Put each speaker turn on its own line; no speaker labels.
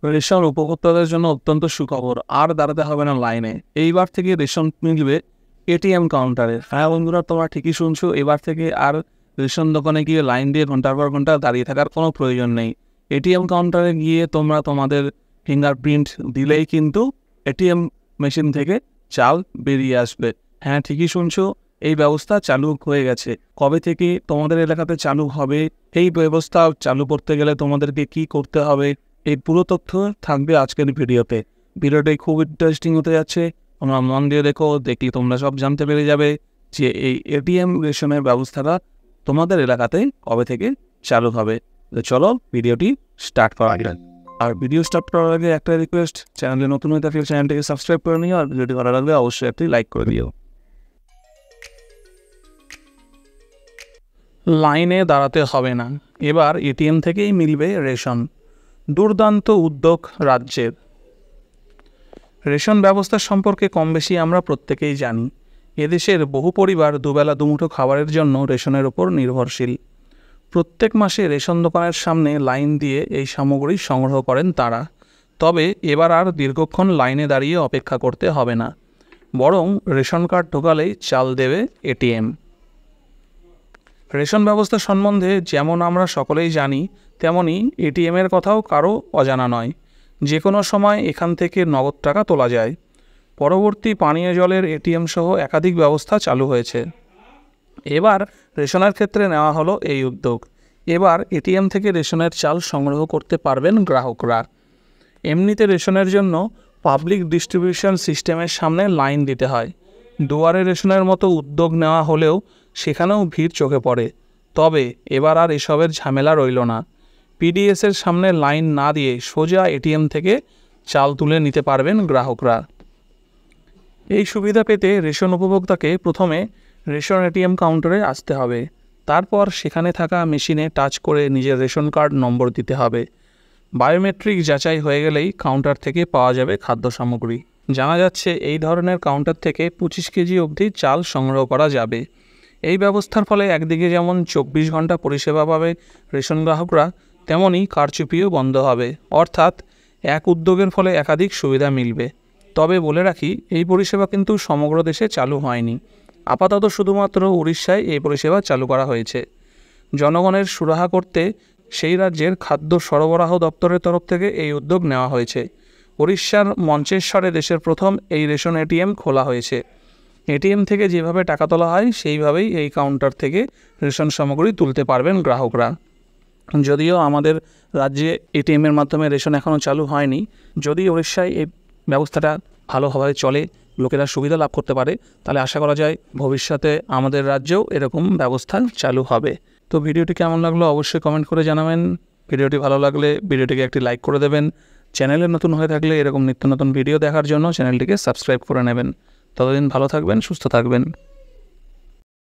Ration উপভোক্তাদের জন্য অত্যন্ত সুখবর, আর দাঁড়াতে হবে না লাইনে। এইবার থেকে রেশন মিলবে এটিএম কাউন্টারে। হ্যাঁ বন্ধুরা, তোমরা ঠিকই শুনছো, এবার থেকে আর রেশন দোকানে গিয়ে লাইন দিয়ে ঘন্টার পর ঘন্টা দাঁড়িয়ে থাকার কোনো প্রয়োজন নেই। এটিএম কাউন্টারে গিয়ে তোমরা তোমাদের ফিঙ্গারপ্রিন্ট দিলেই কিন্তু এটিএম মেশিন থেকে চাল বেরিয়ে আসবে। হ্যাঁ ঠিকই শুনছো, এই ব্যবস্থা চালু হয়ে গেছে। কবে থেকে তোমাদের এলাকাতে চালু হবে, এই ব্যবস্থা চালু করতে গেলে তোমাদেরকে কি করতে হবে, এই পুরো তথ্য থাকবে আজকের ভিডিওতে। ভিডিওটি খুব ইন্টারেস্টিং হতে যাচ্ছে, তোমরা মন দিয়ে দেখো, দেখলে তোমরা সব জানতে পেরে যাবে যে এই এটিএম রেশনের ব্যবস্থাটা তোমাদের এলাকাতে কবে থেকে চালু হবে। তো চলো ভিডিওটি স্টার্ট করা যাক। আর ভিডিও স্টার্ট করার আগে একটা রিকোয়েস্ট, চ্যানেলে নতুন হয়ে থাকলে চ্যানেলটিকে সাবস্ক্রাইব করে নিও, আর ভিডিওটি ভালো লাগলে অবশ্যই একটি লাইক করে দিও। লাইনে দাঁড়াতে হবে না, এবার এটিএম থেকেই মিলবে রেশন। দুর্দান্ত উদ্যোগ রাজ্যের। রেশন ব্যবস্থা সম্পর্কে কম বেশি আমরা প্রত্যেকেই জানি। এদেশের বহু পরিবার দুবেলা দুমুঠো খাবারের জন্য রেশনের ওপর নির্ভরশীল। প্রত্যেক মাসে রেশন দোকানের সামনে লাইন দিয়ে এই সামগ্রী সংগ্রহ করেন তারা। তবে এবার আর দীর্ঘক্ষণ লাইনে দাঁড়িয়ে অপেক্ষা করতে হবে না, বরং রেশন কার্ড ঢোকালেই চাল দেবে এটিএম। রেশন ব্যবস্থা সম্বন্ধে যেমন আমরা সকলেই জানি, তেমনি এটিএমের কথাও কারো অজানা নয়। যে কোনো সময় এখান থেকে নগদ টাকা তোলা যায়। পরবর্তী পানীয় জলের এটিএম সহ একাধিক ব্যবস্থা চালু হয়েছে। এবার রেশনের ক্ষেত্রে নেওয়া হলো এই উদ্যোগ। এবার এটিএম থেকে রেশনের চাল সংগ্রহ করতে পারবেন গ্রাহকরা। এমনিতে রেশনের জন্য পাবলিক ডিস্ট্রিবিউশন সিস্টেমের সামনে লাইন দিতে হয়। দুয়ারে রেশনের মতো উদ্যোগ নেওয়া হলেও সেখানেও ভিড় চোখে পড়ে। তবে এবার আর এসবের ঝামেলা রইল না। পিডিএসের সামনে লাইন না দিয়ে সোজা এটিএম থেকে চাল তুলে নিতে পারবেন গ্রাহকরা। এই সুবিধা পেতে রেশন উপভোক্তাকে প্রথমে রেশন এটিএম কাউন্টারে আসতে হবে। তারপর সেখানে থাকা মেশিনে টাচ করে নিজের রেশন কার্ড নম্বর দিতে হবে। বায়োমেট্রিক যাচাই হয়ে গেলেই কাউন্টার থেকে পাওয়া যাবে খাদ্য সামগ্রী। জানা যাচ্ছে এই ধরনের কাউন্টার থেকে 25 কেজি অবধি চাল সংগ্রহ করা যাবে। এই ব্যবস্থার ফলে একদিকে যেমন 24 ঘন্টা পরিষেবা পাবে রেশন গ্রাহকরা, তেমনই কারচুপিও বন্ধ হবে। অর্থাৎ এক উদ্যোগের ফলে একাধিক সুবিধা মিলবে। তবে বলে রাখি, এই পরিষেবা কিন্তু সমগ্র দেশে চালু হয়নি। আপাতত শুধুমাত্র উড়িষ্যায় এই পরিষেবা চালু করা হয়েছে। জনগণের সুরাহা করতে সেই রাজ্যের খাদ্য সরবরাহ দপ্তরের তরফ থেকে এই উদ্যোগ নেওয়া হয়েছে। উড়িষ্যার মঞ্চেশ্বরে দেশের প্রথম এই রেশন এটিএম খোলা হয়েছে। এটিএম থেকে যেভাবে টাকা তোলা হয় সেইভাবেই এই কাউন্টার থেকে রেশন সামগ্রী তুলতে পারবেন গ্রাহকরা। যদিও আমাদের রাজ্যে এটিএমের মাধ্যমে রেশন এখনও চালু হয়নি, যদি উড়িষ্যায় এই ব্যবস্থাটা ভালোভাবে চলে, লোকেরা সুবিধা লাভ করতে পারে, তাহলে আশা করা যায় ভবিষ্যতে আমাদের রাজ্যেও এরকম ব্যবস্থা চালু হবে। তো ভিডিওটি কেমন লাগলো অবশ্যই কমেন্ট করে জানাবেন। ভিডিওটি ভালো লাগলে ভিডিওটিকে একটি লাইক করে দেবেন। চ্যানেলে নতুন হয়ে থাকলে এরকম নিত্য নতুন ভিডিও দেখার জন্য চ্যানেলটিকে সাবস্ক্রাইব করে নেবেন। ততদিন ভালো থাকবেন, সুস্থ থাকবেন।